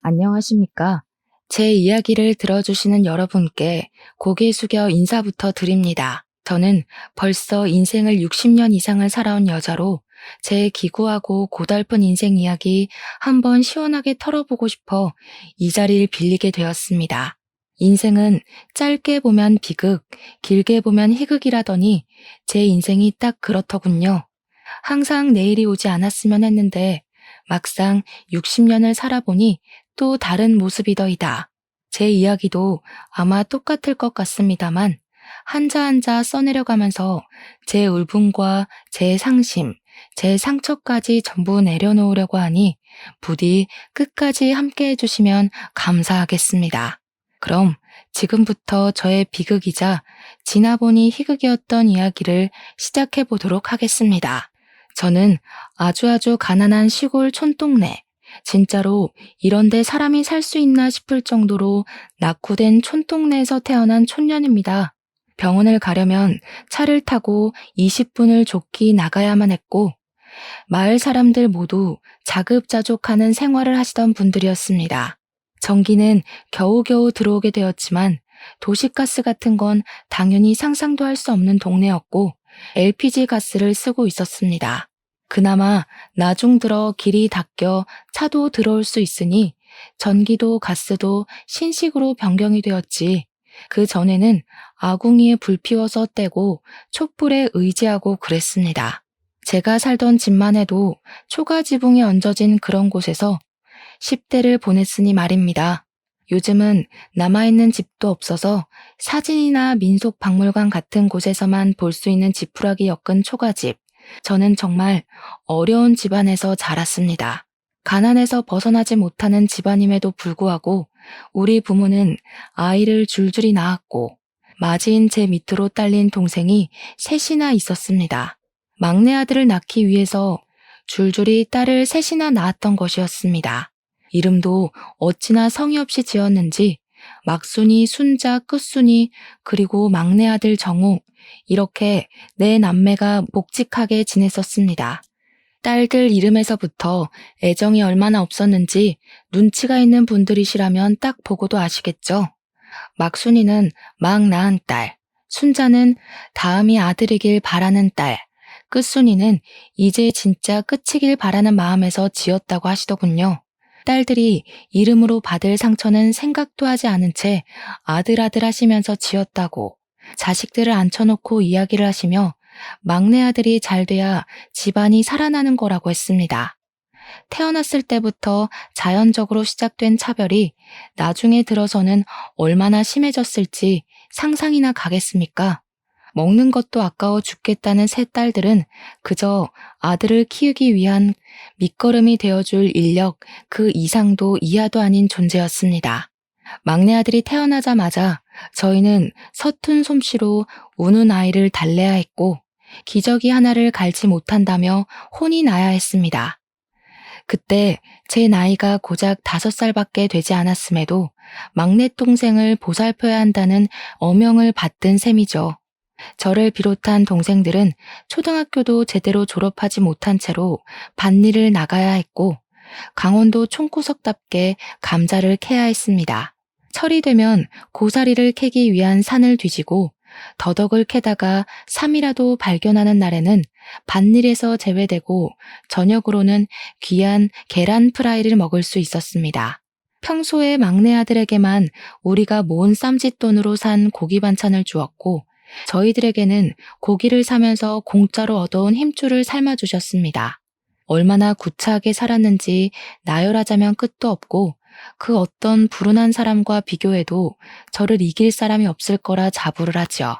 안녕하십니까? 제 이야기를 들어주시는 여러분께 고개 숙여 인사부터 드립니다. 저는 벌써 인생을 60년 이상을 살아온 여자로 제 기구하고 고달픈 인생 이야기 한번 시원하게 털어보고 싶어 이 자리를 빌리게 되었습니다. 인생은 짧게 보면 비극, 길게 보면 희극이라더니 제 인생이 딱 그렇더군요. 항상 내일이 오지 않았으면 했는데 막상 60년을 살아보니 또 다른 모습이더이다. 제 이야기도 아마 똑같을 것 같습니다만 한자 한자 써내려가면서 제 울분과 제 상심, 제 상처까지 전부 내려놓으려고 하니 부디 끝까지 함께 해주시면 감사하겠습니다. 그럼 지금부터 저의 비극이자 지나보니 희극이었던 이야기를 시작해 보도록 하겠습니다. 저는 아주 가난한 시골 촌동네, 진짜로 이런데 사람이 살 수 있나 싶을 정도로 낙후된 촌동네에서 태어난 촌년입니다. 병원을 가려면 차를 타고 20분을 족기 나가야만 했고, 마을 사람들 모두 자급자족하는 생활을 하시던 분들이었습니다. 전기는 겨우겨우 들어오게 되었지만 도시가스 같은 건 당연히 상상도 할 수 없는 동네였고 LPG 가스를 쓰고 있었습니다. 그나마 나중 들어 길이 닦여 차도 들어올 수 있으니 전기도 가스도 신식으로 변경이 되었지. 그 전에는 아궁이에 불 피워서 떼고 촛불에 의지하고 그랬습니다. 제가 살던 집만 해도 초가 지붕이 얹어진 그런 곳에서 10대를 보냈으니 말입니다. 요즘은 남아있는 집도 없어서 사진이나 민속박물관 같은 곳에서만 볼 수 있는 지푸라기 엮은 초가집. 저는 정말 어려운 집안에서 자랐습니다. 가난에서 벗어나지 못하는 집안임에도 불구하고 우리 부모는 아이를 줄줄이 낳았고 맞이인 제 밑으로 딸린 동생이 셋이나 있었습니다. 막내 아들을 낳기 위해서 줄줄이 딸을 셋이나 낳았던 것이었습니다. 이름도 어찌나 성의 없이 지었는지 막순이, 순자, 끝순이, 그리고 막내 아들 정우, 이렇게 네 남매가 묵직하게 지냈었습니다. 딸들 이름에서부터 애정이 얼마나 없었는지 눈치가 있는 분들이시라면 딱 보고도 아시겠죠? 막순이는 막 낳은 딸, 순자는 다음이 아들이길 바라는 딸, 끝순이는 이제 진짜 끝이길 바라는 마음에서 지었다고 하시더군요. 딸들이 이름으로 받을 상처는 생각도 하지 않은 채 아들 하시면서 지었다고 자식들을 앉혀놓고 이야기를 하시며 막내 아들이 잘 돼야 집안이 살아나는 거라고 했습니다. 태어났을 때부터 자연적으로 시작된 차별이 나중에 들어서는 얼마나 심해졌을지 상상이나 가겠습니까? 먹는 것도 아까워 죽겠다는 세 딸들은 그저 아들을 키우기 위한 밑거름이 되어줄 인력 그 이상도 이하도 아닌 존재였습니다. 막내 아들이 태어나자마자 저희는 서툰 솜씨로 우는 아이를 달래야 했고 기저귀 하나를 갈지 못한다며 혼이 나야 했습니다. 그때 제 나이가 고작 5살밖에 되지 않았음에도 막내 동생을 보살펴야 한다는 어명을 받든 셈이죠. 저를 비롯한 동생들은 초등학교도 제대로 졸업하지 못한 채로 밭일을 나가야 했고 강원도 총구석답게 감자를 캐야 했습니다. 철이 되면 고사리를 캐기 위한 산을 뒤지고 더덕을 캐다가 삼이라도 발견하는 날에는 밭일에서 제외되고 저녁으로는 귀한 계란 프라이를 먹을 수 있었습니다. 평소에 막내 아들에게만 우리가 모은 쌈짓돈으로 산 고기 반찬을 주었고 저희들에게는 고기를 사면서 공짜로 얻어온 힘줄을 삶아주셨습니다. 얼마나 구차하게 살았는지 나열하자면 끝도 없고 그 어떤 불운한 사람과 비교해도 저를 이길 사람이 없을 거라 자부를 하죠.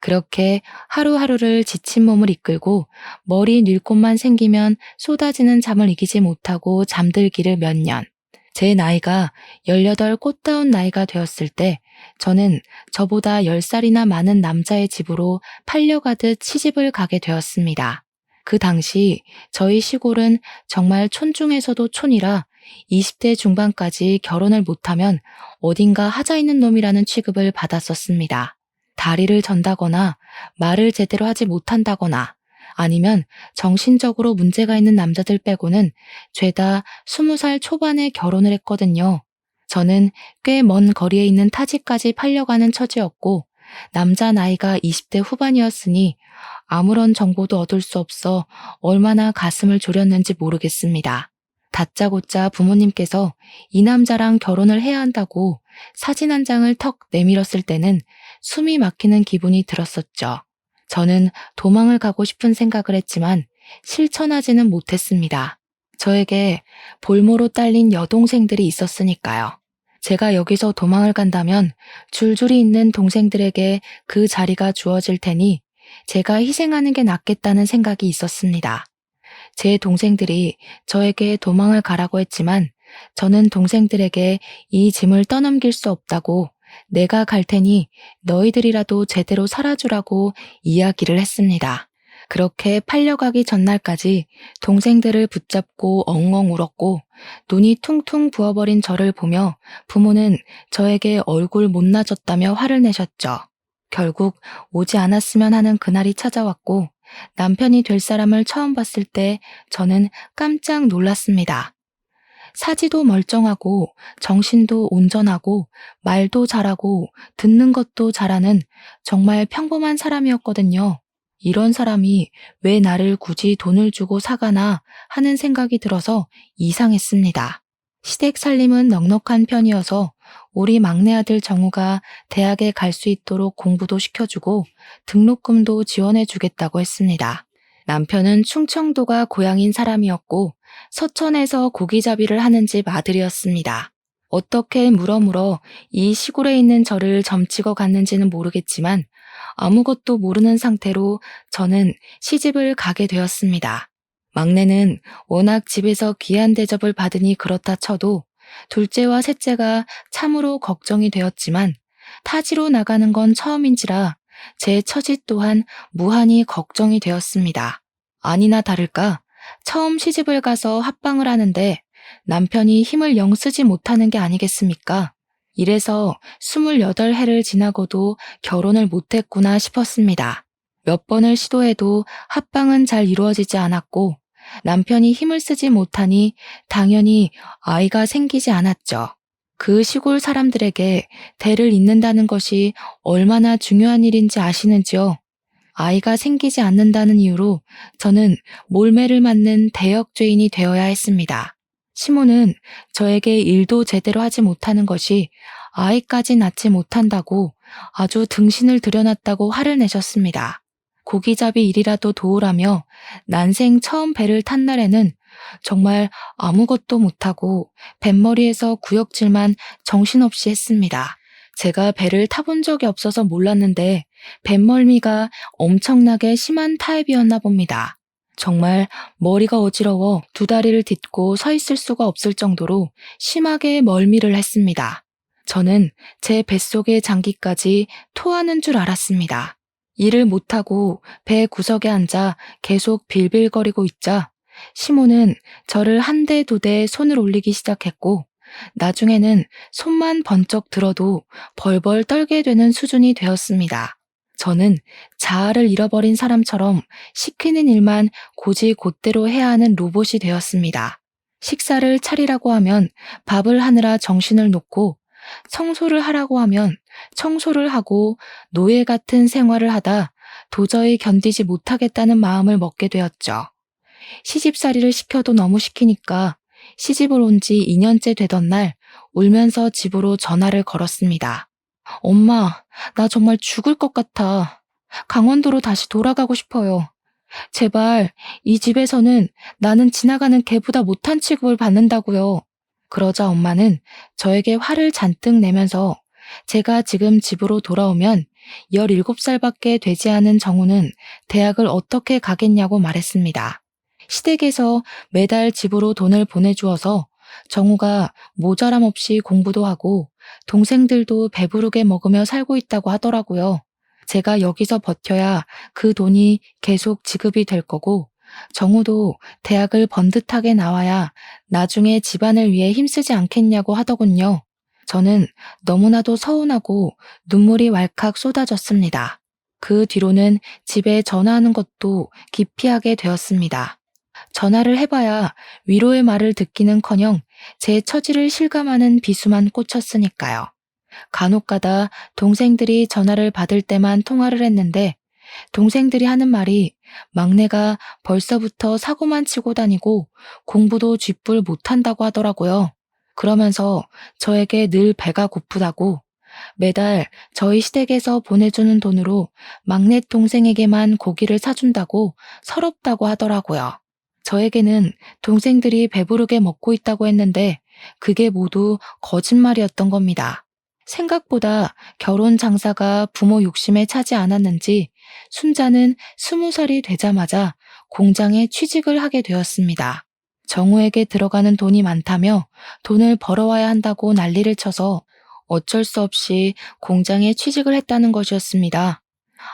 그렇게 하루하루를 지친 몸을 이끌고 머리 닐 곳만 생기면 쏟아지는 잠을 이기지 못하고 잠들기를 몇 년. 제 나이가 18 꽃다운 나이가 되었을 때 저는 저보다 10살이나 많은 남자의 집으로 팔려가듯 시집을 가게 되었습니다. 그 당시 저희 시골은 정말 촌 중에서도 촌이라 20대 중반까지 결혼을 못하면 어딘가 하자 있는 놈이라는 취급을 받았었습니다. 다리를 전다거나 말을 제대로 하지 못한다거나 아니면 정신적으로 문제가 있는 남자들 빼고는 죄다 20살 초반에 결혼을 했거든요. 저는 꽤 먼 거리에 있는 타지까지 팔려가는 처지였고 남자 나이가 20대 후반이었으니 아무런 정보도 얻을 수 없어 얼마나 가슴을 졸였는지 모르겠습니다. 다짜고짜 부모님께서 이 남자랑 결혼을 해야 한다고 사진 한 장을 턱 내밀었을 때는 숨이 막히는 기분이 들었었죠. 저는 도망을 가고 싶은 생각을 했지만 실천하지는 못했습니다. 저에게 볼모로 딸린 여동생들이 있었으니까요. 제가 여기서 도망을 간다면 줄줄이 있는 동생들에게 그 자리가 주어질 테니 제가 희생하는 게 낫겠다는 생각이 있었습니다. 제 동생들이 저에게 도망을 가라고 했지만 저는 동생들에게 이 짐을 떠넘길 수 없다고 내가 갈 테니 너희들이라도 제대로 살아주라고 이야기를 했습니다. 그렇게 팔려가기 전날까지 동생들을 붙잡고 엉엉 울었고 눈이 퉁퉁 부어버린 저를 보며 부모는 저에게 얼굴 못나졌다며 화를 내셨죠. 결국 오지 않았으면 하는 그날이 찾아왔고 남편이 될 사람을 처음 봤을 때 저는 깜짝 놀랐습니다. 사지도 멀쩡하고 정신도 온전하고 말도 잘하고 듣는 것도 잘하는 정말 평범한 사람이었거든요. 이런 사람이 왜 나를 굳이 돈을 주고 사가나 하는 생각이 들어서 이상했습니다. 시댁 살림은 넉넉한 편이어서 우리 막내 아들 정우가 대학에 갈 수 있도록 공부도 시켜주고 등록금도 지원해 주겠다고 했습니다. 남편은 충청도가 고향인 사람이었고 서천에서 고기잡이를 하는 집 아들이었습니다. 어떻게 물어물어 이 시골에 있는 저를 점치고 갔는지는 모르겠지만 아무것도 모르는 상태로 저는 시집을 가게 되었습니다. 막내는 워낙 집에서 귀한 대접을 받으니 그렇다 쳐도 둘째와 셋째가 참으로 걱정이 되었지만 타지로 나가는 건 처음인지라 제 처지 또한 무한히 걱정이 되었습니다. 아니나 다를까 처음 시집을 가서 합방을 하는데 남편이 힘을 영 쓰지 못하는 게 아니겠습니까? 이래서 28해를 지나고도 결혼을 못했구나 싶었습니다. 몇 번을 시도해도 합방은 잘 이루어지지 않았고 남편이 힘을 쓰지 못하니 당연히 아이가 생기지 않았죠. 그 시골 사람들에게 대를 잇는다는 것이 얼마나 중요한 일인지 아시는지요? 아이가 생기지 않는다는 이유로 저는 몰매를 맞는 대역죄인이 되어야 했습니다. 시모는 저에게 일도 제대로 하지 못하는 것이 아이까지 낳지 못한다고 아주 등신을 들여놨다고 화를 내셨습니다. 고기잡이 일이라도 도우라며 난생 처음 배를 탄 날에는 정말 아무것도 못하고 뱃머리에서 구역질만 정신없이 했습니다. 제가 배를 타본 적이 없어서 몰랐는데 뱃멀미가 엄청나게 심한 타입이었나 봅니다. 정말 머리가 어지러워 두 다리를 딛고 서 있을 수가 없을 정도로 심하게 멀미를 했습니다. 저는 제 뱃속의 장기까지 토하는 줄 알았습니다. 일을 못하고 배 구석에 앉아 계속 빌빌거리고 있자 시모는 저를 한 대 두 대 손을 올리기 시작했고 나중에는 손만 번쩍 들어도 벌벌 떨게 되는 수준이 되었습니다. 저는 자아를 잃어버린 사람처럼 시키는 일만 곧이곧대로 해야 하는 로봇이 되었습니다. 식사를 차리라고 하면 밥을 하느라 정신을 놓고 청소를 하라고 하면 청소를 하고 노예 같은 생활을 하다 도저히 견디지 못하겠다는 마음을 먹게 되었죠. 시집살이를 시켜도 너무 시키니까 시집을 온 지 2년째 되던 날 울면서 집으로 전화를 걸었습니다. 엄마, 나 정말 죽을 것 같아. 강원도로 다시 돌아가고 싶어요. 제발 이 집에서는 나는 지나가는 개보다 못한 취급을 받는다고요. 그러자 엄마는 저에게 화를 잔뜩 내면서 제가 지금 집으로 돌아오면 17살밖에 되지 않은 정우는 대학을 어떻게 가겠냐고 말했습니다. 시댁에서 매달 집으로 돈을 보내주어서 정우가 모자람 없이 공부도 하고 동생들도 배부르게 먹으며 살고 있다고 하더라고요. 제가 여기서 버텨야 그 돈이 계속 지급이 될 거고 정우도 대학을 번듯하게 나와야 나중에 집안을 위해 힘쓰지 않겠냐고 하더군요. 저는 너무나도 서운하고 눈물이 왈칵 쏟아졌습니다. 그 뒤로는 집에 전화하는 것도 기피하게 되었습니다. 전화를 해봐야 위로의 말을 듣기는커녕 제 처지를 실감하는 비수만 꽂혔으니까요. 간혹가다 동생들이 전화를 받을 때만 통화를 했는데 동생들이 하는 말이 막내가 벌써부터 사고만 치고 다니고 공부도 쥐뿔 못한다고 하더라고요. 그러면서 저에게 늘 배가 고프다고 매달 저희 시댁에서 보내주는 돈으로 막내 동생에게만 고기를 사준다고 서럽다고 하더라고요. 저에게는 동생들이 배부르게 먹고 있다고 했는데 그게 모두 거짓말이었던 겁니다. 생각보다 결혼 장사가 부모 욕심에 차지 않았는지 순자는 20살이 되자마자 공장에 취직을 하게 되었습니다. 정우에게 들어가는 돈이 많다며 돈을 벌어와야 한다고 난리를 쳐서 어쩔 수 없이 공장에 취직을 했다는 것이었습니다.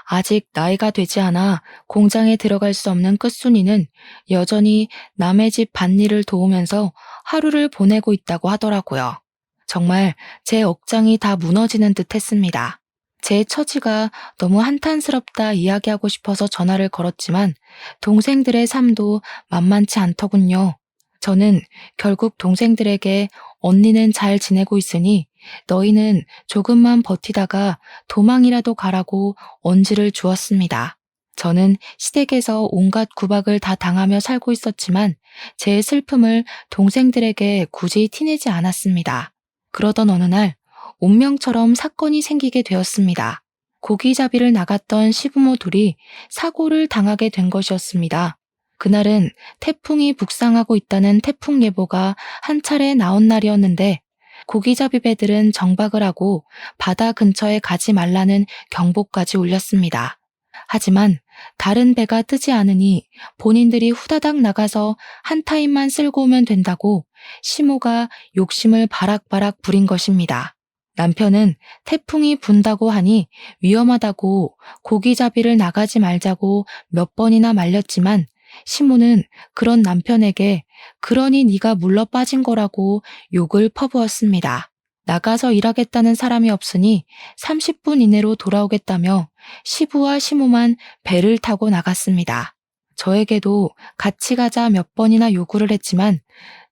아직 나이가 되지 않아 공장에 들어갈 수 없는 끝순이는 여전히 남의 집 밭일을 도우면서 하루를 보내고 있다고 하더라고요. 정말 제 억장이 다 무너지는 듯 했습니다. 제 처지가 너무 한탄스럽다 이야기하고 싶어서 전화를 걸었지만 동생들의 삶도 만만치 않더군요. 저는 결국 동생들에게 언니는 잘 지내고 있으니 너희는 조금만 버티다가 도망이라도 가라고 언지를 주었습니다. 저는 시댁에서 온갖 구박을 다 당하며 살고 있었지만 제 슬픔을 동생들에게 굳이 티내지 않았습니다. 그러던 어느 날 운명처럼 사건이 생기게 되었습니다. 고기잡이를 나갔던 시부모 둘이 사고를 당하게 된 것이었습니다. 그날은 태풍이 북상하고 있다는 태풍 예보가 한 차례 나온 날이었는데 고기잡이 배들은 정박을 하고 바다 근처에 가지 말라는 경보까지 울렸습니다. 하지만 다른 배가 뜨지 않으니 본인들이 후다닥 나가서 한 타임만 쓸고 오면 된다고 시모가 욕심을 바락바락 부린 것입니다. 남편은 태풍이 분다고 하니 위험하다고 고기잡이를 나가지 말자고 몇 번이나 말렸지만 시모는 그런 남편에게 그러니 네가 물러 빠진 거라고 욕을 퍼부었습니다. 나가서 일하겠다는 사람이 없으니 30분 이내로 돌아오겠다며 시부와 시모만 배를 타고 나갔습니다. 저에게도 같이 가자 몇 번이나 요구를 했지만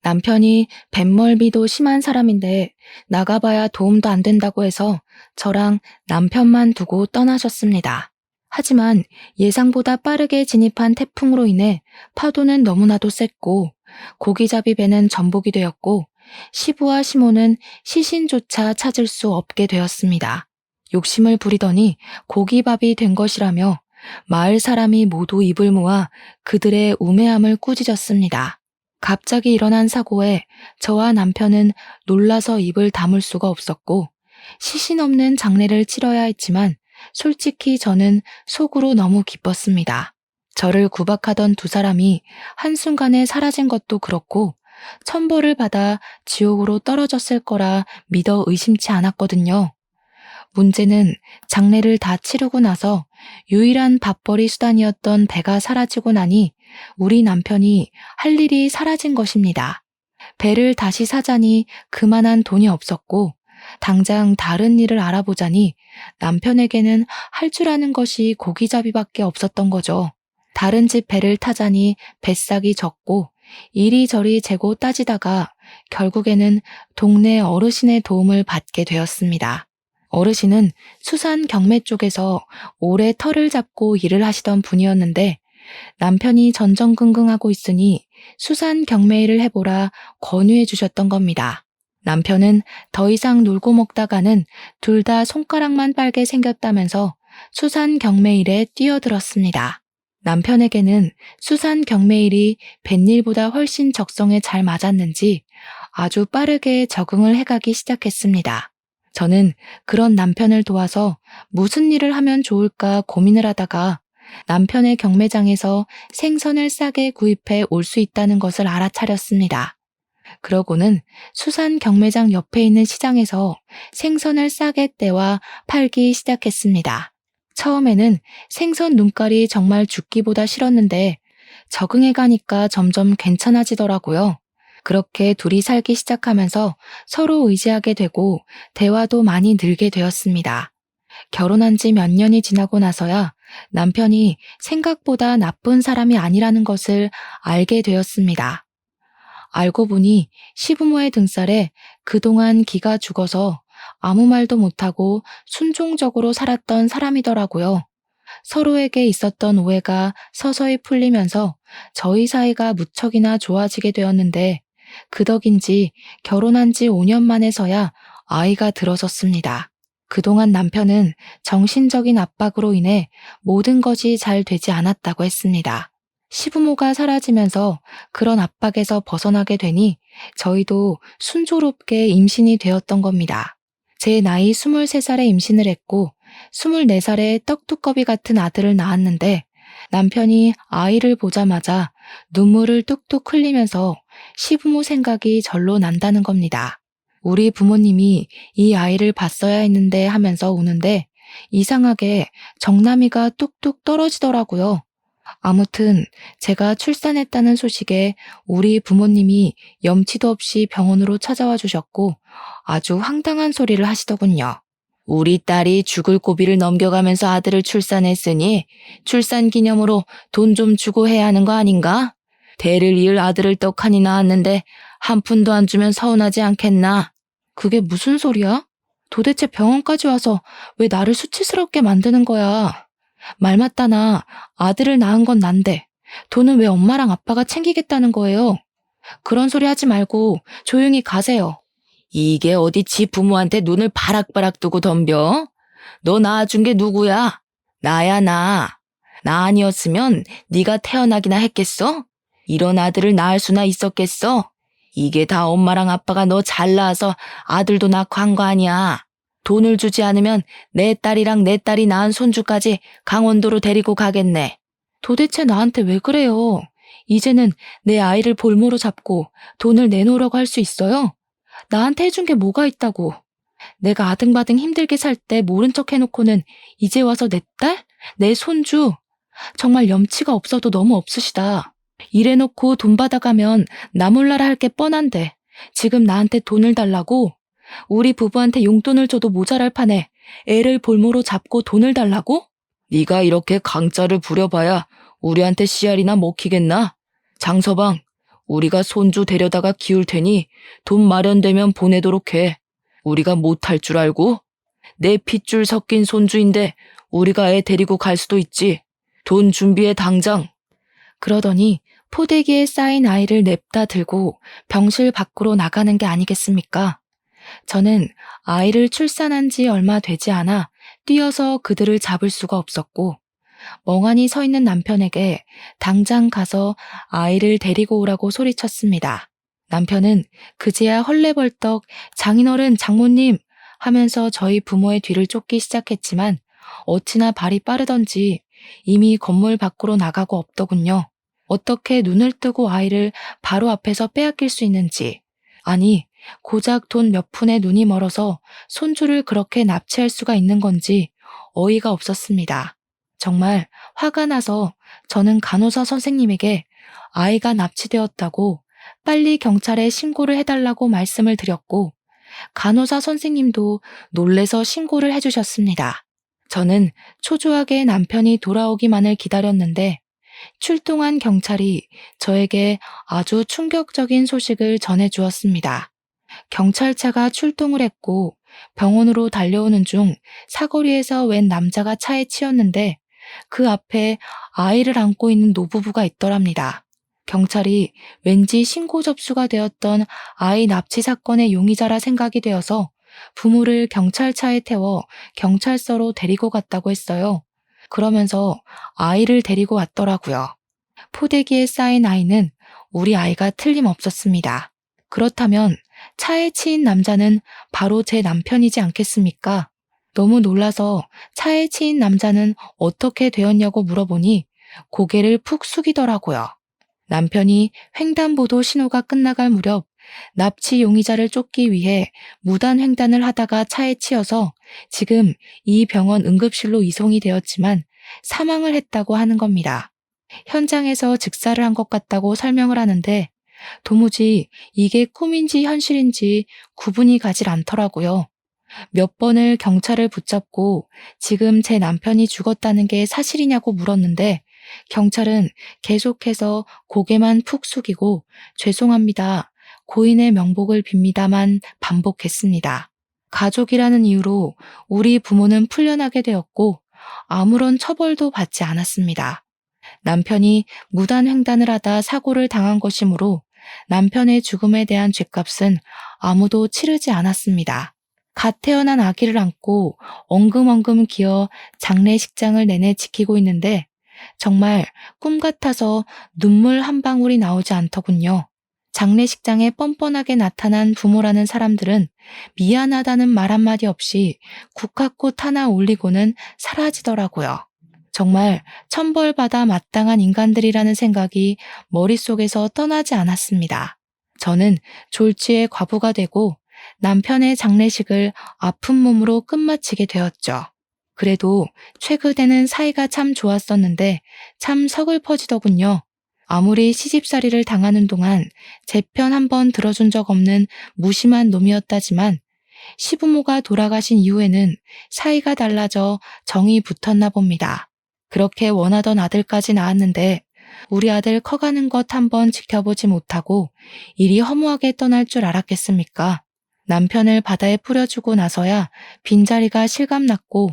남편이 뱃멀미도 심한 사람인데 나가봐야 도움도 안 된다고 해서 저랑 남편만 두고 떠나셨습니다. 하지만 예상보다 빠르게 진입한 태풍으로 인해 파도는 너무나도 셌고 고기잡이 배는 전복이 되었고 시부와 시모는 시신조차 찾을 수 없게 되었습니다. 욕심을 부리더니 고기밥이 된 것이라며 마을 사람이 모두 입을 모아 그들의 우매함을 꾸짖었습니다. 갑자기 일어난 사고에 저와 남편은 놀라서 입을 다물 수가 없었고 시신 없는 장례를 치러야 했지만 솔직히 저는 속으로 너무 기뻤습니다. 저를 구박하던 두 사람이 한순간에 사라진 것도 그렇고 천벌을 받아 지옥으로 떨어졌을 거라 믿어 의심치 않았거든요. 문제는 장례를 다 치르고 나서 유일한 밥벌이 수단이었던 배가 사라지고 나니 우리 남편이 할 일이 사라진 것입니다. 배를 다시 사자니 그만한 돈이 없었고 당장 다른 일을 알아보자니 남편에게는 할 줄 아는 것이 고기잡이밖에 없었던 거죠. 다른 집 배를 타자니 뱃삭이 적고 이리저리 재고 따지다가 결국에는 동네 어르신의 도움을 받게 되었습니다. 어르신은 수산 경매 쪽에서 오래 터를 잡고 일을 하시던 분이었는데 남편이 전전긍긍하고 있으니 수산 경매일을 해보라 권유해 주셨던 겁니다. 남편은 더 이상 놀고 먹다가는 둘 다 손가락만 빨게 생겼다면서 수산 경매일에 뛰어들었습니다. 남편에게는 수산 경매일이 뱃일보다 훨씬 적성에 잘 맞았는지 아주 빠르게 적응을 해가기 시작했습니다. 저는 그런 남편을 도와서 무슨 일을 하면 좋을까 고민을 하다가 남편의 경매장에서 생선을 싸게 구입해 올 수 있다는 것을 알아차렸습니다. 그러고는 수산 경매장 옆에 있는 시장에서 생선을 싸게 떼와 팔기 시작했습니다. 처음에는 생선 눈깔이 정말 죽기보다 싫었는데 적응해 가니까 점점 괜찮아지더라고요. 그렇게 둘이 살기 시작하면서 서로 의지하게 되고 대화도 많이 늘게 되었습니다. 결혼한 지 몇 년이 지나고 나서야 남편이 생각보다 나쁜 사람이 아니라는 것을 알게 되었습니다. 알고 보니 시부모의 등살에 그동안 기가 죽어서 아무 말도 못하고 순종적으로 살았던 사람이더라고요. 서로에게 있었던 오해가 서서히 풀리면서 저희 사이가 무척이나 좋아지게 되었는데 그 덕인지 결혼한 지 5년 만에서야 아이가 들어섰습니다. 그동안 남편은 정신적인 압박으로 인해 모든 것이 잘 되지 않았다고 했습니다. 시부모가 사라지면서 그런 압박에서 벗어나게 되니 저희도 순조롭게 임신이 되었던 겁니다. 제 나이 23살에 임신을 했고 24살에 떡두꺼비 같은 아들을 낳았는데 남편이 아이를 보자마자 눈물을 뚝뚝 흘리면서 시부모 생각이 절로 난다는 겁니다. 우리 부모님이 이 아이를 봤어야 했는데 하면서 우는데 이상하게 정남이가 뚝뚝 떨어지더라고요. 아무튼 제가 출산했다는 소식에 우리 부모님이 염치도 없이 병원으로 찾아와 주셨고 아주 황당한 소리를 하시더군요. 우리 딸이 죽을 고비를 넘겨가면서 아들을 출산했으니 출산 기념으로 돈 좀 주고 해야 하는 거 아닌가? 대를 이을 아들을 떡하니 낳았는데 한 푼도 안 주면 서운하지 않겠나? 그게 무슨 소리야? 도대체 병원까지 와서 왜 나를 수치스럽게 만드는 거야? 말 맞다나 아들을 낳은 건 난데 돈은 왜 엄마랑 아빠가 챙기겠다는 거예요? 그런 소리 하지 말고 조용히 가세요. 이게 어디 지 부모한테 눈을 바락바락 뜨고 덤벼? 너 낳아준 게 누구야? 나야 나. 나 아니었으면 네가 태어나기나 했겠어? 이런 아들을 낳을 수나 있었겠어? 이게 다 엄마랑 아빠가 너 잘 낳아서 아들도 낳고 한 거 아니야. 돈을 주지 않으면 내 딸이랑 내 딸이 낳은 손주까지 강원도로 데리고 가겠네. 도대체 나한테 왜 그래요? 이제는 내 아이를 볼모로 잡고 돈을 내놓으라고 할 수 있어요? 나한테 해준 게 뭐가 있다고. 내가 아등바등 힘들게 살 때 모른 척 해놓고는 이제 와서 내 딸? 내 손주? 정말 염치가 없어도 너무 없으시다. 이래놓고 돈 받아가면 나 몰라라 할 게 뻔한데 지금 나한테 돈을 달라고? 우리 부부한테 용돈을 줘도 모자랄 판에 애를 볼모로 잡고 돈을 달라고? 네가 이렇게 강짜를 부려봐야 우리한테 씨알이나 먹히겠나? 장서방, 우리가 손주 데려다가 키울 테니 돈 마련되면 보내도록 해. 우리가 못할 줄 알고? 내 핏줄 섞인 손주인데 우리가 애 데리고 갈 수도 있지. 돈 준비해 당장. 그러더니 포대기에 쌓인 아이를 냅다 들고 병실 밖으로 나가는 게 아니겠습니까? 저는 아이를 출산한 지 얼마 되지 않아 뛰어서 그들을 잡을 수가 없었고 멍하니 서 있는 남편에게 당장 가서 아이를 데리고 오라고 소리쳤습니다. 남편은 그제야 헐레벌떡 장인어른 장모님 하면서 저희 부모의 뒤를 쫓기 시작했지만 어찌나 발이 빠르던지 이미 건물 밖으로 나가고 없더군요. 어떻게 눈을 뜨고 아이를 바로 앞에서 빼앗길 수 있는지, 아니 고작 돈 몇 푼에 눈이 멀어서 손주를 그렇게 납치할 수가 있는 건지 어이가 없었습니다. 정말 화가 나서 저는 간호사 선생님에게 아이가 납치되었다고 빨리 경찰에 신고를 해달라고 말씀을 드렸고 간호사 선생님도 놀래서 신고를 해주셨습니다. 저는 초조하게 남편이 돌아오기만을 기다렸는데 출동한 경찰이 저에게 아주 충격적인 소식을 전해주었습니다. 경찰차가 출동을 했고 병원으로 달려오는 중 사거리에서 웬 남자가 차에 치였는데 그 앞에 아이를 안고 있는 노부부가 있더랍니다. 경찰이 왠지 신고 접수가 되었던 아이 납치 사건의 용의자라 생각이 되어서 부모를 경찰차에 태워 경찰서로 데리고 갔다고 했어요. 그러면서 아이를 데리고 왔더라고요. 포대기에 쌓인 아이는 우리 아이가 틀림없었습니다. 그렇다면 차에 치인 남자는 바로 제 남편이지 않겠습니까? 너무 놀라서 차에 치인 남자는 어떻게 되었냐고 물어보니 고개를 푹 숙이더라고요. 남편이 횡단보도 신호가 끝나갈 무렵 납치 용의자를 쫓기 위해 무단 횡단을 하다가 차에 치여서 지금 이 병원 응급실로 이송이 되었지만 사망을 했다고 하는 겁니다. 현장에서 즉사를 한 것 같다고 설명을 하는데 도무지 이게 꿈인지 현실인지 구분이 가질 않더라고요. 몇 번을 경찰을 붙잡고 지금 제 남편이 죽었다는 게 사실이냐고 물었는데 경찰은 계속해서 고개만 푹 숙이고 죄송합니다. 고인의 명복을 빕니다만 반복했습니다. 가족이라는 이유로 우리 부모는 풀려나게 되었고 아무런 처벌도 받지 않았습니다. 남편이 무단 횡단을 하다 사고를 당한 것이므로 남편의 죽음에 대한 죗값은 아무도 치르지 않았습니다. 갓 태어난 아기를 안고 엉금엉금 기어 장례식장을 내내 지키고 있는데 정말 꿈 같아서 눈물 한 방울이 나오지 않더군요. 장례식장에 뻔뻔하게 나타난 부모라는 사람들은 미안하다는 말 한마디 없이 국화꽃 하나 올리고는 사라지더라고요. 정말 천벌받아 마땅한 인간들이라는 생각이 머릿속에서 떠나지 않았습니다. 저는 졸지에 과부가 되고 남편의 장례식을 아픈 몸으로 끝마치게 되었죠. 그래도 최근에는 사이가 참 좋았었는데 참 서글퍼지더군요. 아무리 시집살이를 당하는 동안 제 편 한 번 들어준 적 없는 무심한 놈이었다지만 시부모가 돌아가신 이후에는 사이가 달라져 정이 붙었나 봅니다. 그렇게 원하던 아들까지 낳았는데 우리 아들 커가는 것 한번 지켜보지 못하고 이리 허무하게 떠날 줄 알았겠습니까? 남편을 바다에 뿌려주고 나서야 빈자리가 실감났고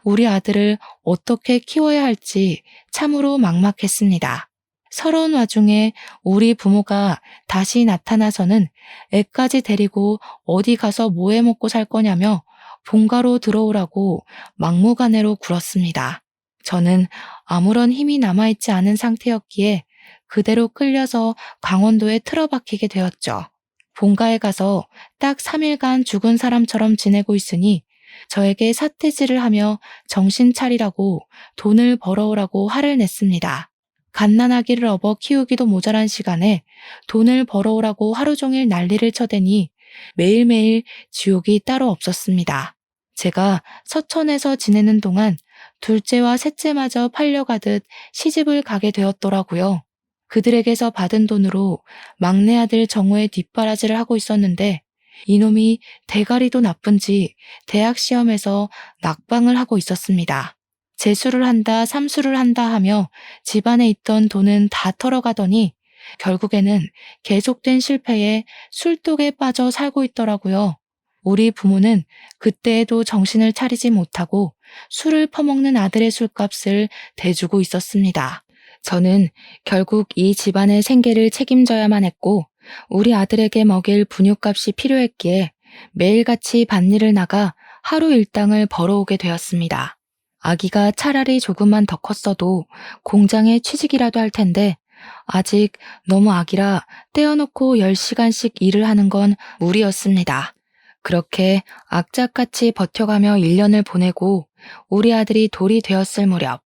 우리 아들을 어떻게 키워야 할지 참으로 막막했습니다. 서러운 와중에 우리 부모가 다시 나타나서는 애까지 데리고 어디 가서 뭐 해 먹고 살 거냐며 본가로 들어오라고 막무가내로 굴었습니다. 저는 아무런 힘이 남아있지 않은 상태였기에 그대로 끌려서 강원도에 틀어박히게 되었죠. 본가에 가서 딱 3일간 죽은 사람처럼 지내고 있으니 저에게 삿대질을 하며 정신 차리라고 돈을 벌어오라고 화를 냈습니다. 갓난아기를 업어 키우기도 모자란 시간에 돈을 벌어오라고 하루 종일 난리를 쳐대니 매일매일 지옥이 따로 없었습니다. 제가 서천에서 지내는 동안 둘째와 셋째마저 팔려가듯 시집을 가게 되었더라고요. 그들에게서 받은 돈으로 막내 아들 정우의 뒷바라지를 하고 있었는데 이놈이 대가리도 나쁜지 대학 시험에서 낙방을 하고 있었습니다. 재수를 한다, 삼수를 한다 하며 집안에 있던 돈은 다 털어가더니 결국에는 계속된 실패에 술독에 빠져 살고 있더라고요. 우리 부모는 그때에도 정신을 차리지 못하고 술을 퍼먹는 아들의 술값을 대주고 있었습니다. 저는 결국 이 집안의 생계를 책임져야만 했고 우리 아들에게 먹일 분유값이 필요했기에 매일같이 밭일을 나가 하루 일당을 벌어오게 되었습니다. 아기가 차라리 조금만 더 컸어도 공장에 취직이라도 할 텐데 아직 너무 아기라 떼어놓고 10시간씩 일을 하는 건 무리였습니다. 그렇게 악착같이 버텨가며 1년을 보내고 우리 아들이 돌이 되었을 무렵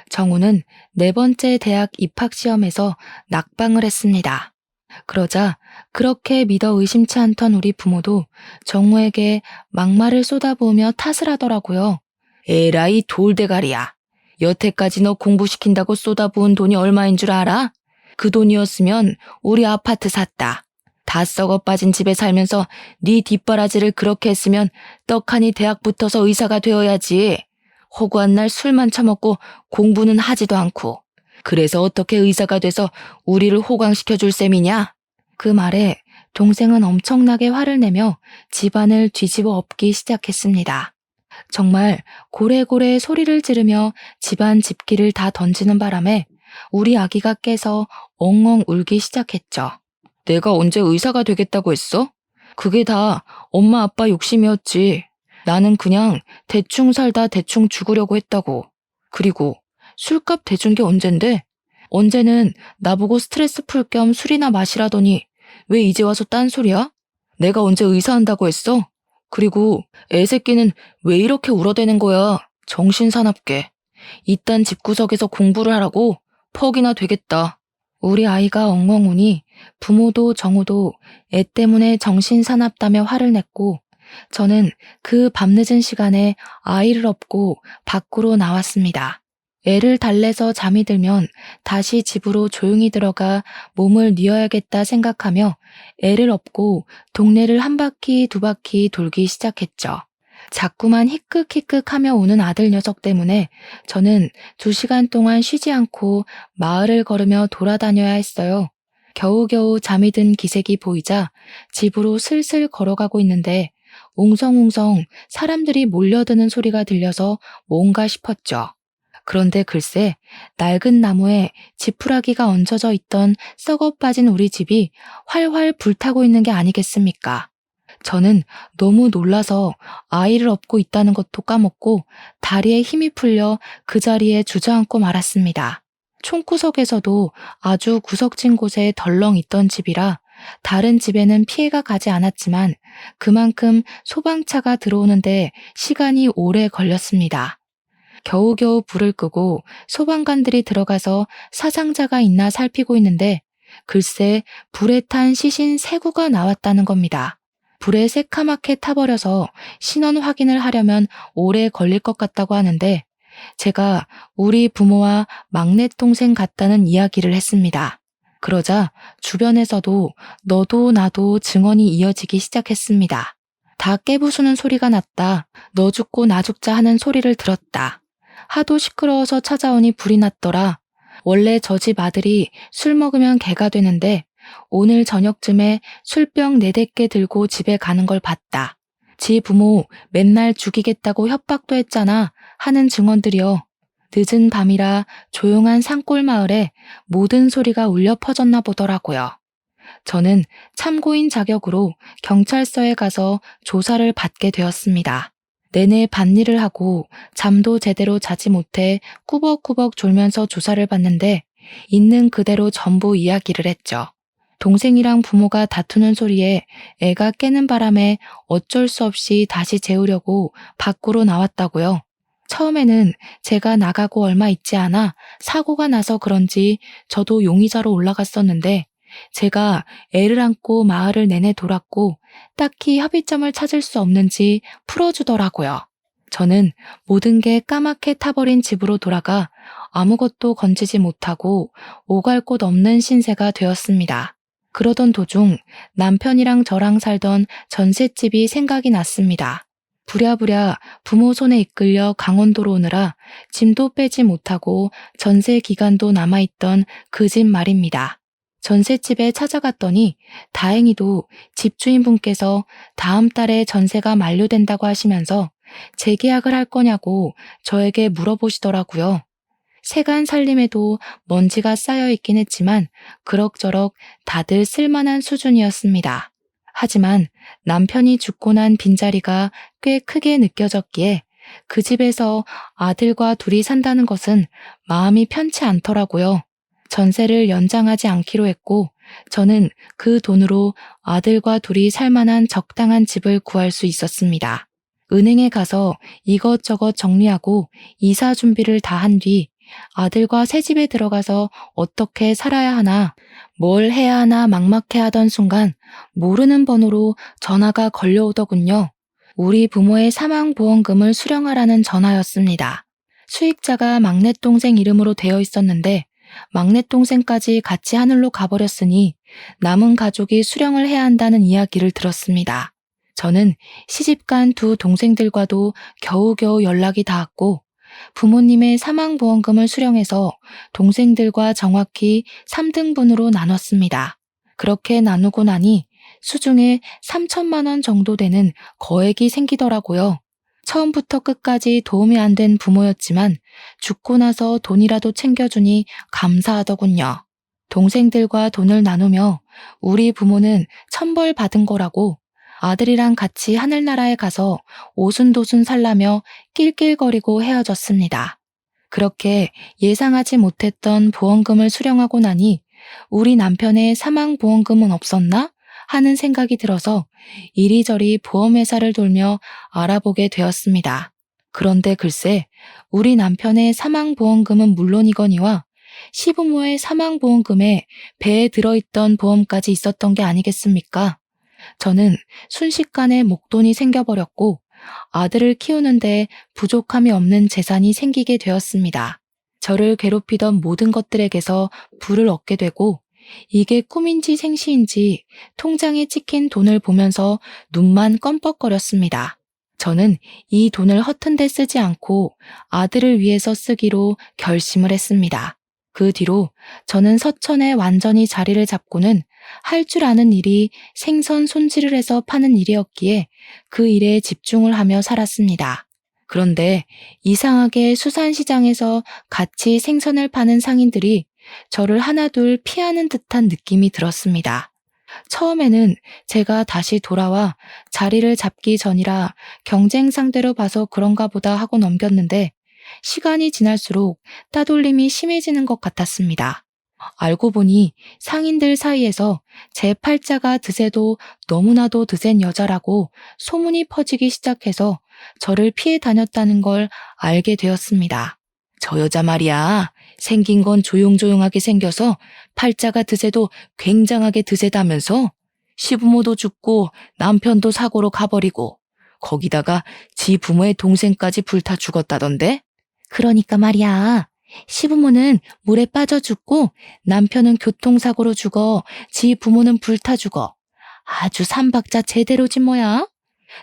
정우는 4번째 대학 입학시험에서 낙방을 했습니다. 그러자 그렇게 믿어 의심치 않던 우리 부모도 정우에게 막말을 쏟아부으며 탓을 하더라고요. 에라이 돌대가리야. 여태까지 너 공부시킨다고 쏟아부은 돈이 얼마인 줄 알아? 그 돈이었으면 우리 아파트 샀다. 다 썩어 빠진 집에 살면서 네 뒷바라지를 그렇게 했으면 떡하니 대학 붙어서 의사가 되어야지. 허구한 날 술만 처먹고 공부는 하지도 않고. 그래서 어떻게 의사가 돼서 우리를 호강시켜줄 셈이냐? 그 말에 동생은 엄청나게 화를 내며 집안을 뒤집어 엎기 시작했습니다. 정말 고래고래 소리를 지르며 집안 집기를 다 던지는 바람에 우리 아기가 깨서 엉엉 울기 시작했죠. 내가 언제 의사가 되겠다고 했어? 그게 다 엄마 아빠 욕심이었지. 나는 그냥 대충 살다 대충 죽으려고 했다고. 그리고 술값 대준 게 언젠데? 언제는 나보고 스트레스 풀 겸 술이나 마시라더니 왜 이제 와서 딴소리야? 내가 언제 의사 한다고 했어? 그리고 애새끼는 왜 이렇게 울어대는 거야? 정신 사납게. 이딴 집구석에서 공부를 하라고? 퍽이나 되겠다. 우리 아이가 엉엉 우니 부모도 정우도 애 때문에 정신 사납다며 화를 냈고 저는 그 밤늦은 시간에 아이를 업고 밖으로 나왔습니다. 애를 달래서 잠이 들면 다시 집으로 조용히 들어가 몸을 뉘어야겠다 생각하며 애를 업고 동네를 한 바퀴 두 바퀴 돌기 시작했죠. 자꾸만 히끗히끗하며 우는 아들 녀석 때문에 저는 2시간 동안 쉬지 않고 마을을 걸으며 돌아다녀야 했어요. 겨우겨우 잠이 든 기색이 보이자 집으로 슬슬 걸어가고 있는데 웅성웅성 사람들이 몰려드는 소리가 들려서 뭔가 싶었죠. 그런데 글쎄 낡은 나무에 지푸라기가 얹어져 있던 썩어 빠진 우리 집이 활활 불타고 있는 게 아니겠습니까? 저는 너무 놀라서 아이를 업고 있다는 것도 까먹고 다리에 힘이 풀려 그 자리에 주저앉고 말았습니다. 총구석에서도 아주 구석진 곳에 덜렁 있던 집이라 다른 집에는 피해가 가지 않았지만 그만큼 소방차가 들어오는데 시간이 오래 걸렸습니다. 겨우겨우 불을 끄고 소방관들이 들어가서 사상자가 있나 살피고 있는데 글쎄 불에 탄 시신 3구가 나왔다는 겁니다. 불에 새카맣게 타버려서 신원 확인을 하려면 오래 걸릴 것 같다고 하는데 제가 우리 부모와 막내 동생 같다는 이야기를 했습니다. 그러자 주변에서도 너도 나도 증언이 이어지기 시작했습니다. 다 깨부수는 소리가 났다. 너 죽고 나 죽자 하는 소리를 들었다. 하도 시끄러워서 찾아오니 불이 났더라. 원래 저 집 아들이 술 먹으면 개가 되는데 오늘 저녁쯤에 술병 4-5개 들고 집에 가는 걸 봤다. 지 부모 맨날 죽이겠다고 협박도 했잖아 하는 증언들이요. 늦은 밤이라 조용한 산골 마을에 모든 소리가 울려 퍼졌나 보더라고요. 저는 참고인 자격으로 경찰서에 가서 조사를 받게 되었습니다. 내내 밭일을 하고 잠도 제대로 자지 못해 꾸벅꾸벅 졸면서 조사를 받는데 있는 그대로 전부 이야기를 했죠. 동생이랑 부모가 다투는 소리에 애가 깨는 바람에 어쩔 수 없이 다시 재우려고 밖으로 나왔다고요. 처음에는 제가 나가고 얼마 있지 않아 사고가 나서 그런지 저도 용의자로 올라갔었는데 제가 애를 안고 마을을 내내 돌았고 딱히 협의점을 찾을 수 없는지 풀어주더라고요. 저는 모든 게 까맣게 타버린 집으로 돌아가 아무것도 건지지 못하고 오갈 곳 없는 신세가 되었습니다. 그러던 도중 남편이랑 저랑 살던 전셋집이 생각이 났습니다. 부랴부랴 부모 손에 이끌려 강원도로 오느라 짐도 빼지 못하고 전세 기간도 남아있던 그 집 말입니다. 전셋집에 찾아갔더니 다행히도 집주인분께서 다음 달에 전세가 만료된다고 하시면서 재계약을 할 거냐고 저에게 물어보시더라고요. 세간 살림에도 먼지가 쌓여 있긴 했지만 그럭저럭 다들 쓸만한 수준이었습니다. 하지만 남편이 죽고 난 빈자리가 꽤 크게 느껴졌기에 그 집에서 아들과 둘이 산다는 것은 마음이 편치 않더라고요. 전세를 연장하지 않기로 했고 저는 그 돈으로 아들과 둘이 살만한 적당한 집을 구할 수 있었습니다. 은행에 가서 이것저것 정리하고 이사 준비를 다 한 뒤 아들과 새 집에 들어가서 어떻게 살아야 하나, 뭘 해야 하나 막막해하던 순간 모르는 번호로 전화가 걸려오더군요. 우리 부모의 사망보험금을 수령하라는 전화였습니다. 수익자가 막내 동생 이름으로 되어 있었는데 막내 동생까지 같이 하늘로 가버렸으니 남은 가족이 수령을 해야 한다는 이야기를 들었습니다. 저는 시집간 2 동생들과도 겨우겨우 연락이 닿았고 부모님의 사망보험금을 수령해서 동생들과 정확히 3등분으로 나눴습니다. 그렇게 나누고 나니 수중에 3천만 원 정도 되는 거액이 생기더라고요. 처음부터 끝까지 도움이 안 된 부모였지만 죽고 나서 돈이라도 챙겨주니 감사하더군요. 동생들과 돈을 나누며 우리 부모는 천벌 받은 거라고 아들이랑 같이 하늘나라에 가서 오순도순 살라며 낄낄거리고 헤어졌습니다. 그렇게 예상하지 못했던 보험금을 수령하고 나니 우리 남편의 사망보험금은 없었나? 하는 생각이 들어서 이리저리 보험회사를 돌며 알아보게 되었습니다. 그런데 글쎄 우리 남편의 사망보험금은 물론이거니와 시부모의 사망보험금에 배에 들어있던 보험까지 있었던 게 아니겠습니까? 저는 순식간에 목돈이 생겨버렸고 아들을 키우는데 부족함이 없는 재산이 생기게 되었습니다. 저를 괴롭히던 모든 것들에게서 불을 얻게 되고 이게 꿈인지 생시인지 통장에 찍힌 돈을 보면서 눈만 껌뻑거렸습니다. 저는 이 돈을 허튼 데 쓰지 않고 아들을 위해서 쓰기로 결심을 했습니다. 그 뒤로 저는 서천에 완전히 자리를 잡고는 할 줄 아는 일이 생선 손질을 해서 파는 일이었기에 그 일에 집중을 하며 살았습니다. 그런데 이상하게 수산시장에서 같이 생선을 파는 상인들이 저를 하나둘 피하는 듯한 느낌이 들었습니다. 처음에는 제가 다시 돌아와 자리를 잡기 전이라 경쟁 상대로 봐서 그런가 보다 하고 넘겼는데 시간이 지날수록 따돌림이 심해지는 것 같았습니다. 알고 보니 상인들 사이에서 제 팔자가 드세도 너무나도 드센 여자라고 소문이 퍼지기 시작해서 저를 피해 다녔다는 걸 알게 되었습니다. 저 여자 말이야. 생긴 건 조용조용하게 생겨서 팔자가 드세도 굉장하게 드세다면서 시부모도 죽고 남편도 사고로 가버리고 거기다가 지 부모의 동생까지 불타 죽었다던데? 그러니까 말이야. 시부모는 물에 빠져 죽고 남편은 교통사고로 죽어 지 부모는 불타 죽어. 아주 삼박자 제대로지 뭐야?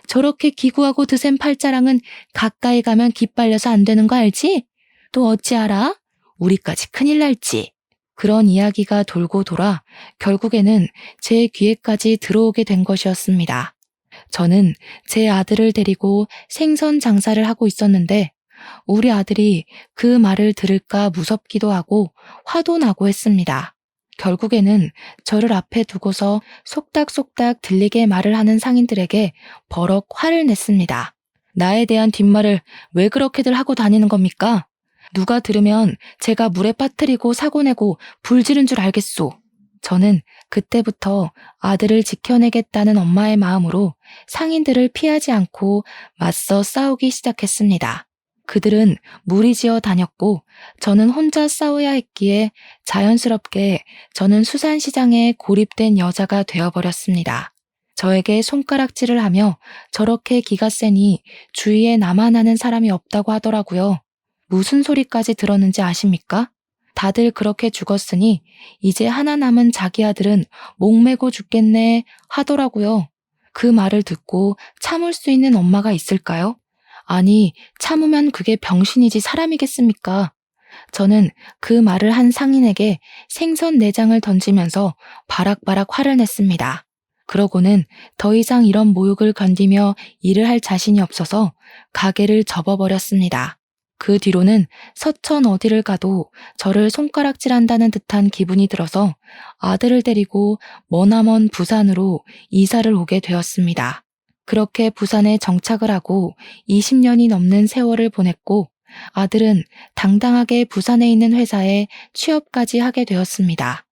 저렇게 기구하고 드센 팔자랑은 가까이 가면 기빨려서 안 되는 거 알지? 또 어찌 알아? 우리까지 큰일 날지. 그런 이야기가 돌고 돌아 결국에는 제 귀에까지 들어오게 된 것이었습니다. 저는 제 아들을 데리고 생선 장사를 하고 있었는데 우리 아들이 그 말을 들을까 무섭기도 하고 화도 나고 했습니다. 결국에는 저를 앞에 두고서 속닥속닥 들리게 말을 하는 상인들에게 버럭 화를 냈습니다. 나에 대한 뒷말을 왜 그렇게들 하고 다니는 겁니까? 누가 들으면 제가 물에 빠뜨리고 사고 내고 불 지른 줄 알겠소. 저는 그때부터 아들을 지켜내겠다는 엄마의 마음으로 상인들을 피하지 않고 맞서 싸우기 시작했습니다. 그들은 무리지어 다녔고 저는 혼자 싸워야 했기에 자연스럽게 저는 수산시장에 고립된 여자가 되어버렸습니다. 저에게 손가락질을 하며 저렇게 기가 세니 주위에 나만 아는 사람이 없다고 하더라고요. 무슨 소리까지 들었는지 아십니까? 다들 그렇게 죽었으니 이제 하나 남은 자기 아들은 목매고 죽겠네 하더라고요. 그 말을 듣고 참을 수 있는 엄마가 있을까요? 아니, 참으면 그게 병신이지 사람이겠습니까? 저는 그 말을 한 상인에게 생선 내장을 던지면서 바락바락 화를 냈습니다. 그러고는 더 이상 이런 모욕을 견디며 일을 할 자신이 없어서 가게를 접어버렸습니다. 그 뒤로는 서천 어디를 가도 저를 손가락질한다는 듯한 기분이 들어서 아들을 데리고 머나먼 부산으로 이사를 오게 되었습니다. 그렇게 부산에 정착을 하고 20년이 넘는 세월을 보냈고 아들은 당당하게 부산에 있는 회사에 취업까지 하게 되었습니다.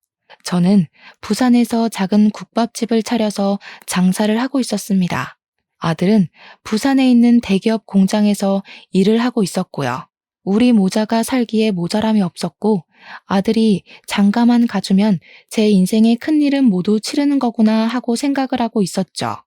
저는 부산에서 작은 국밥집을 차려서 장사를 하고 있었습니다. 아들은 부산에 있는 대기업 공장에서 일을 하고 있었고요. 우리 모자가 살기에 모자람이 없었고 아들이 장가만 가주면 제 인생의 큰일은 모두 치르는 거구나 하고 생각을 하고 있었죠.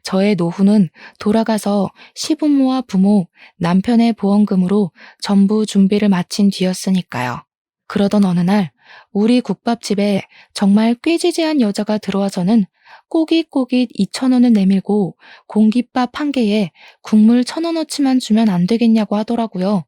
저의 노후는 돌아가서 시부모와 부모, 남편의 보험금으로 전부 준비를 마친 뒤였으니까요. 그러던 어느 날 우리 국밥집에 정말 꾀지지한 여자가 들어와서는 꼬깃꼬깃 2,000원을 내밀고 공깃밥 한 개에 국물 1,000원어치만 주면 안 되겠냐고 하더라고요.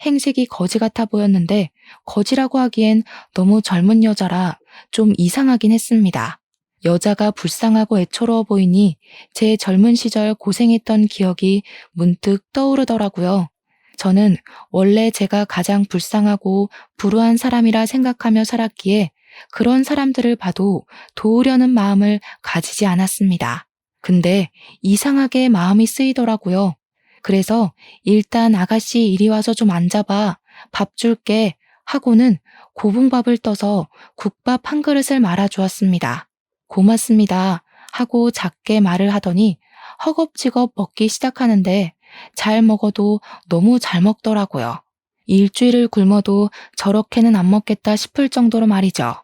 행색이 거지 같아 보였는데 거지라고 하기엔 너무 젊은 여자라 좀 이상하긴 했습니다. 여자가 불쌍하고 애처로워 보이니 제 젊은 시절 고생했던 기억이 문득 떠오르더라고요. 저는 원래 제가 가장 불쌍하고 불우한 사람이라 생각하며 살았기에 그런 사람들을 봐도 도우려는 마음을 가지지 않았습니다. 근데 이상하게 마음이 쓰이더라고요. 그래서 일단 아가씨 이리 와서 좀 앉아봐. 밥 줄게 하고는 고봉밥을 떠서 국밥 한 그릇을 말아주었습니다. 고맙습니다 하고 작게 말을 하더니 허겁지겁 먹기 시작하는데 잘 먹어도 너무 잘 먹더라고요. 일주일을 굶어도 저렇게는 안 먹겠다 싶을 정도로 말이죠.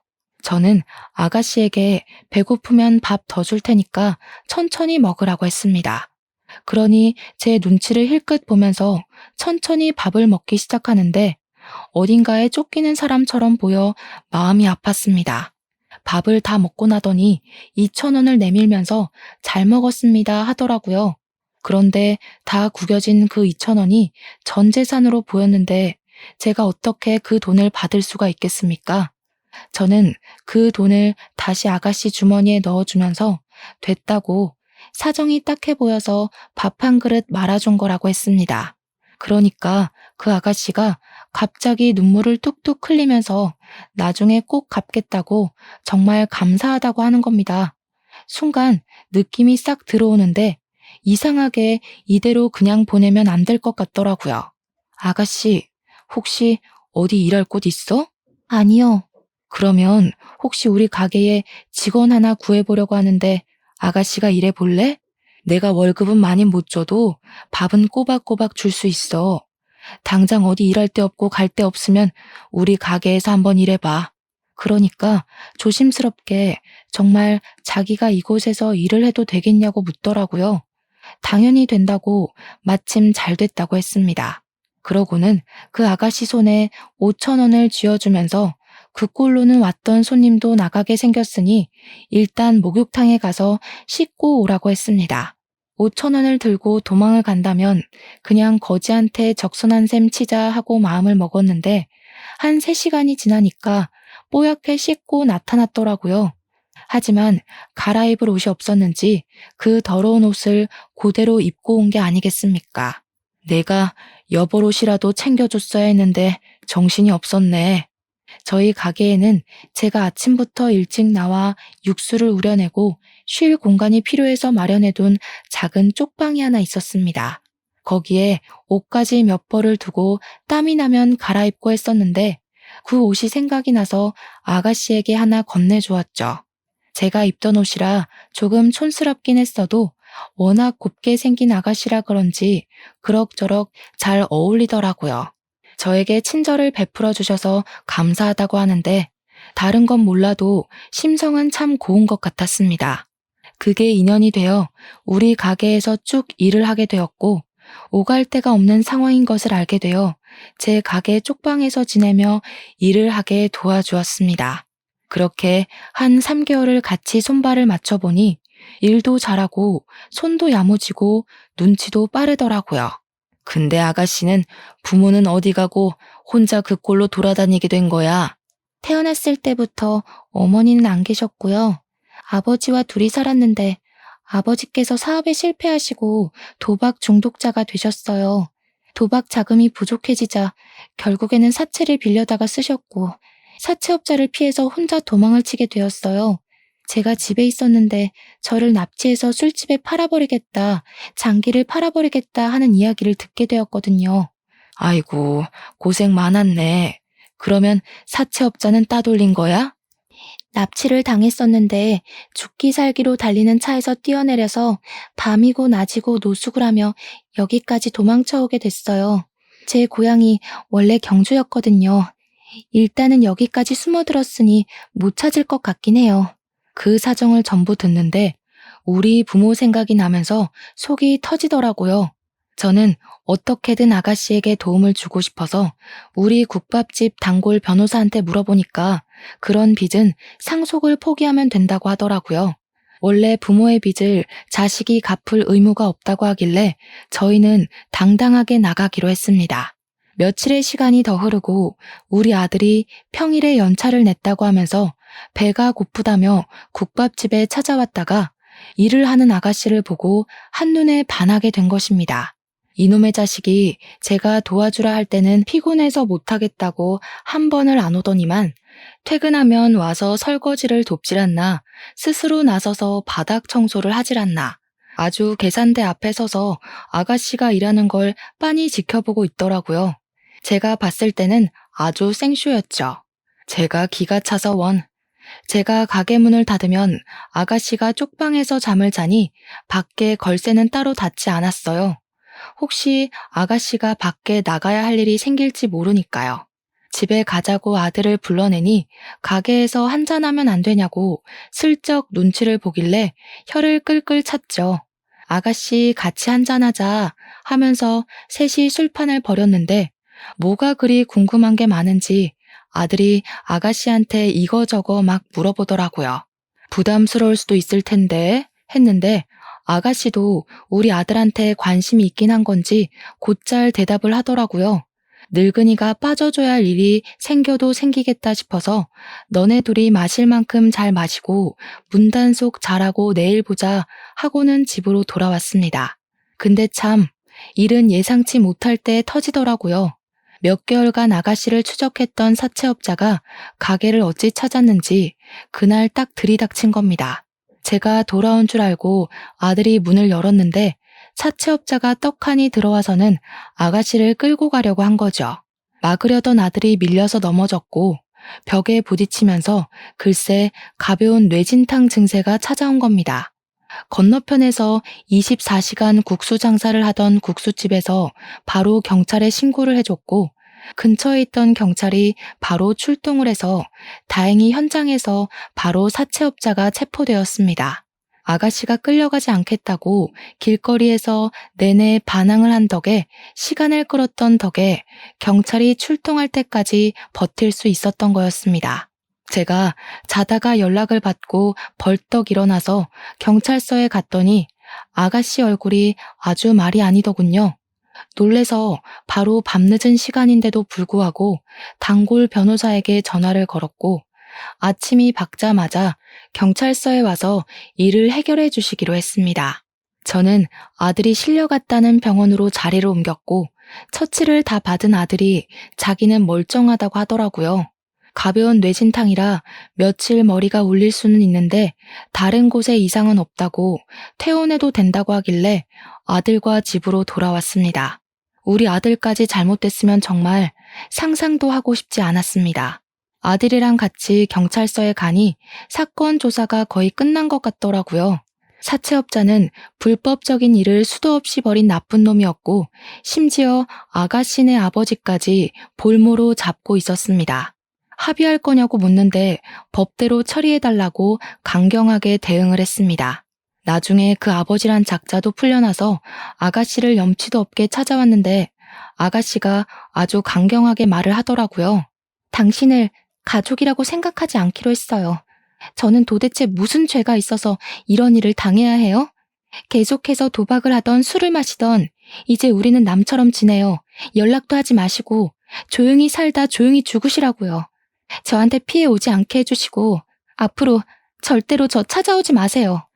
저는 아가씨에게 배고프면 밥 더 줄 테니까 천천히 먹으라고 했습니다. 그러니 제 눈치를 힐끗 보면서 천천히 밥을 먹기 시작하는데 어딘가에 쫓기는 사람처럼 보여 마음이 아팠습니다. 밥을 다 먹고 나더니 2,000원을 내밀면서 잘 먹었습니다 하더라고요. 그런데 다 구겨진 그 2,000원이 전 재산으로 보였는데 제가 어떻게 그 돈을 받을 수가 있겠습니까? 저는 그 돈을 다시 아가씨 주머니에 넣어주면서 됐다고 사정이 딱해 보여서 밥 한 그릇 말아준 거라고 했습니다. 그러니까 그 아가씨가 갑자기 눈물을 뚝뚝 흘리면서 나중에 꼭 갚겠다고 정말 감사하다고 하는 겁니다. 순간 느낌이 싹 들어오는데 이상하게 이대로 그냥 보내면 안 될 것 같더라고요. 아가씨, 혹시 어디 일할 곳 있어? 아니요. 그러면 혹시 우리 가게에 직원 하나 구해보려고 하는데 아가씨가 일해볼래? 내가 월급은 많이 못 줘도 밥은 꼬박꼬박 줄 수 있어. 당장 어디 일할 데 없고 갈 데 없으면 우리 가게에서 한번 일해봐. 그러니까 조심스럽게 정말 자기가 이곳에서 일을 해도 되겠냐고 묻더라고요. 당연히 된다고 마침 잘 됐다고 했습니다. 그러고는 그 아가씨 손에 5,000원을 쥐어주면서 그 꼴로는 왔던 손님도 나가게 생겼으니 일단 목욕탕에 가서 씻고 오라고 했습니다. 5,000원을 들고 도망을 간다면 그냥 거지한테 적선한 셈 치자 하고 마음을 먹었는데 한 3시간이 지나니까 뽀얗게 씻고 나타났더라고요. 하지만 갈아입을 옷이 없었는지 그 더러운 옷을 그대로 입고 온 게 아니겠습니까? 내가 여벌옷이라도 챙겨줬어야 했는데 정신이 없었네. 저희 가게에는 제가 아침부터 일찍 나와 육수를 우려내고 쉴 공간이 필요해서 마련해둔 작은 쪽방이 하나 있었습니다. 거기에 옷까지 몇 벌을 두고 땀이 나면 갈아입고 했었는데 그 옷이 생각이 나서 아가씨에게 하나 건네주었죠. 제가 입던 옷이라 조금 촌스럽긴 했어도 워낙 곱게 생긴 아가씨라 그런지 그럭저럭 잘 어울리더라고요. 저에게 친절을 베풀어 주셔서 감사하다고 하는데 다른 건 몰라도 심성은 참 고운 것 같았습니다. 그게 인연이 되어 우리 가게에서 쭉 일을 하게 되었고 오갈 데가 없는 상황인 것을 알게 되어 제 가게 쪽방에서 지내며 일을 하게 도와주었습니다. 그렇게 한 3개월을 같이 손발을 맞춰보니 일도 잘하고 손도 야무지고 눈치도 빠르더라고요. 근데 아가씨는 부모는 어디 가고 혼자 그 꼴로 돌아다니게 된 거야? 태어났을 때부터 어머니는 안 계셨고요. 아버지와 둘이 살았는데 아버지께서 사업에 실패하시고 도박 중독자가 되셨어요. 도박 자금이 부족해지자 결국에는 사채를 빌려다가 쓰셨고 사채업자를 피해서 혼자 도망을 치게 되었어요. 제가 집에 있었는데 저를 납치해서 술집에 팔아버리겠다, 장기를 팔아버리겠다 하는 이야기를 듣게 되었거든요. 아이고, 고생 많았네. 그러면 사채업자는 따돌린 거야? 납치를 당했었는데 죽기 살기로 달리는 차에서 뛰어내려서 밤이고 낮이고 노숙을 하며 여기까지 도망쳐 오게 됐어요. 제 고향이 원래 경주였거든요. 일단은 여기까지 숨어들었으니 못 찾을 것 같긴 해요. 그 사정을 전부 듣는데 우리 부모 생각이 나면서 속이 터지더라고요. 저는 어떻게든 아가씨에게 도움을 주고 싶어서 우리 국밥집 단골 변호사한테 물어보니까 그런 빚은 상속을 포기하면 된다고 하더라고요. 원래 부모의 빚을 자식이 갚을 의무가 없다고 하길래 저희는 당당하게 나가기로 했습니다. 며칠의 시간이 더 흐르고 우리 아들이 평일에 연차를 냈다고 하면서 배가 고프다며 국밥집에 찾아왔다가 일을 하는 아가씨를 보고 한눈에 반하게 된 것입니다. 이놈의 자식이 제가 도와주라 할 때는 피곤해서 못하겠다고 한 번을 안 오더니만 퇴근하면 와서 설거지를 돕질 않나 스스로 나서서 바닥 청소를 하질 않나 아주 계산대 앞에 서서 아가씨가 일하는 걸 빤히 지켜보고 있더라고요. 제가 봤을 때는 아주 생쇼였죠. 제가 기가 차서 제가 가게 문을 닫으면 아가씨가 쪽방에서 잠을 자니 밖에 걸쇠는 따로 닫지 않았어요. 혹시 아가씨가 밖에 나가야 할 일이 생길지 모르니까요. 집에 가자고 아들을 불러내니 가게에서 한잔하면 안 되냐고 슬쩍 눈치를 보길래 혀를 끌끌 찼죠. 아가씨 같이 한잔하자 하면서 셋이 술판을 벌였는데 뭐가 그리 궁금한 게 많은지 아들이 아가씨한테 이거저거 막 물어보더라고요. 부담스러울 수도 있을 텐데 했는데 아가씨도 우리 아들한테 관심이 있긴 한 건지 곧잘 대답을 하더라고요. 늙은이가 빠져줘야 할 일이 생겨도 생기겠다 싶어서 너네 둘이 마실 만큼 잘 마시고 문단속 잘하고 내일 보자 하고는 집으로 돌아왔습니다. 근데 참 일은 예상치 못할 때 터지더라고요. 몇 개월간 아가씨를 추적했던 사채업자가 가게를 어찌 찾았는지 그날 딱 들이닥친 겁니다. 제가 돌아온 줄 알고 아들이 문을 열었는데 사채업자가 떡하니 들어와서는 아가씨를 끌고 가려고 한 거죠. 막으려던 아들이 밀려서 넘어졌고 벽에 부딪히면서 글쎄 가벼운 뇌진탕 증세가 찾아온 겁니다. 건너편에서 24시간 국수 장사를 하던 국수집에서 바로 경찰에 신고를 해줬고 근처에 있던 경찰이 바로 출동을 해서 다행히 현장에서 바로 사채업자가 체포되었습니다. 아가씨가 끌려가지 않겠다고 길거리에서 내내 반항을 한 덕에 시간을 끌었던 덕에 경찰이 출동할 때까지 버틸 수 있었던 거였습니다. 제가 자다가 연락을 받고 벌떡 일어나서 경찰서에 갔더니 아가씨 얼굴이 아주 말이 아니더군요. 놀래서 바로 밤늦은 시간인데도 불구하고 단골 변호사에게 전화를 걸었고 아침이 밝자마자 경찰서에 와서 일을 해결해 주시기로 했습니다. 저는 아들이 실려갔다는 병원으로 자리를 옮겼고 처치를 다 받은 아들이 자기는 멀쩡하다고 하더라고요. 가벼운 뇌진탕이라 며칠 머리가 울릴 수는 있는데 다른 곳에 이상은 없다고 퇴원해도 된다고 하길래 아들과 집으로 돌아왔습니다. 우리 아들까지 잘못됐으면 정말 상상도 하고 싶지 않았습니다. 아들이랑 같이 경찰서에 가니 사건 조사가 거의 끝난 것 같더라고요. 사채업자는 불법적인 일을 수도 없이 벌인 나쁜 놈이었고 심지어 아가씨네 아버지까지 볼모로 잡고 있었습니다. 합의할 거냐고 묻는데 법대로 처리해달라고 강경하게 대응을 했습니다. 나중에 그 아버지란 작자도 풀려나서 아가씨를 염치도 없게 찾아왔는데 아가씨가 아주 강경하게 말을 하더라고요. 당신을 가족이라고 생각하지 않기로 했어요. 저는 도대체 무슨 죄가 있어서 이런 일을 당해야 해요? 계속해서 도박을 하던 술을 마시던 이제 우리는 남처럼 지내요. 연락도 하지 마시고 조용히 살다 조용히 죽으시라고요. 저한테 피해 오지 않게 해주시고 앞으로 절대로 저 찾아오지 마세요.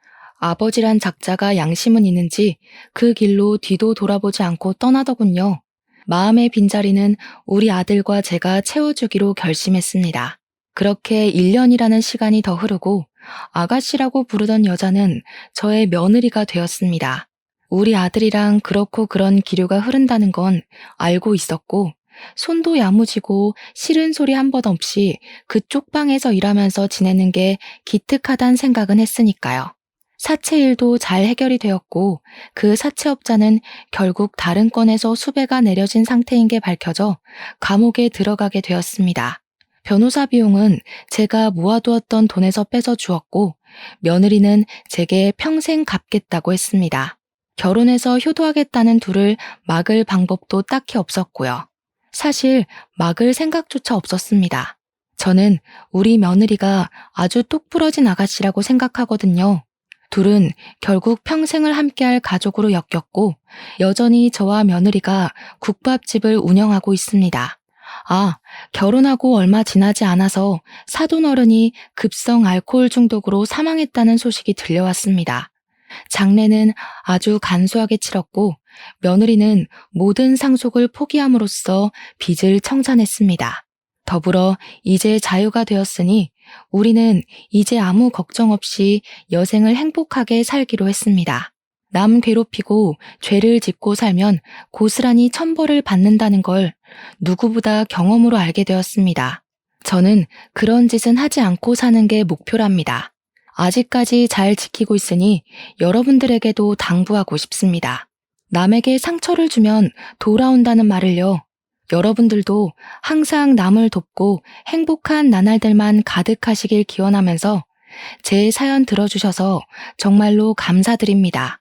아버지란 작자가 양심은 있는지 그 길로 뒤도 돌아보지 않고 떠나더군요. 마음의 빈자리는 우리 아들과 제가 채워주기로 결심했습니다. 그렇게 1년이라는 시간이 더 흐르고 아가씨라고 부르던 여자는 저의 며느리가 되었습니다. 우리 아들이랑 그렇고 그런 기류가 흐른다는 건 알고 있었고 손도 야무지고 싫은 소리 한 번 없이 그쪽 방에서 일하면서 지내는 게 기특하단 생각은 했으니까요. 사채 일도 잘 해결이 되었고 그 사채업자는 결국 다른 건에서 수배가 내려진 상태인 게 밝혀져 감옥에 들어가게 되었습니다. 변호사 비용은 제가 모아두었던 돈에서 빼서 주었고 며느리는 제게 평생 갚겠다고 했습니다. 결혼해서 효도하겠다는 둘을 막을 방법도 딱히 없었고요. 사실 막을 생각조차 없었습니다. 저는 우리 며느리가 아주 똑부러진 아가씨라고 생각하거든요. 둘은 결국 평생을 함께할 가족으로 엮였고 여전히 저와 며느리가 국밥집을 운영하고 있습니다. 결혼하고 얼마 지나지 않아서 사돈어른이 급성 알코올 중독으로 사망했다는 소식이 들려왔습니다. 장례는 아주 간소하게 치렀고 며느리는 모든 상속을 포기함으로써 빚을 청산했습니다. 더불어 이제 자유가 되었으니 우리는 이제 아무 걱정 없이 여생을 행복하게 살기로 했습니다. 남 괴롭히고 죄를 짓고 살면 고스란히 천벌을 받는다는 걸 누구보다 경험으로 알게 되었습니다. 저는 그런 짓은 하지 않고 사는 게 목표랍니다. 아직까지 잘 지키고 있으니 여러분들에게도 당부하고 싶습니다. 남에게 상처를 주면 돌아온다는 말을요. 여러분들도 항상 남을 돕고 행복한 나날들만 가득하시길 기원하면서 제 사연 들어주셔서 정말로 감사드립니다.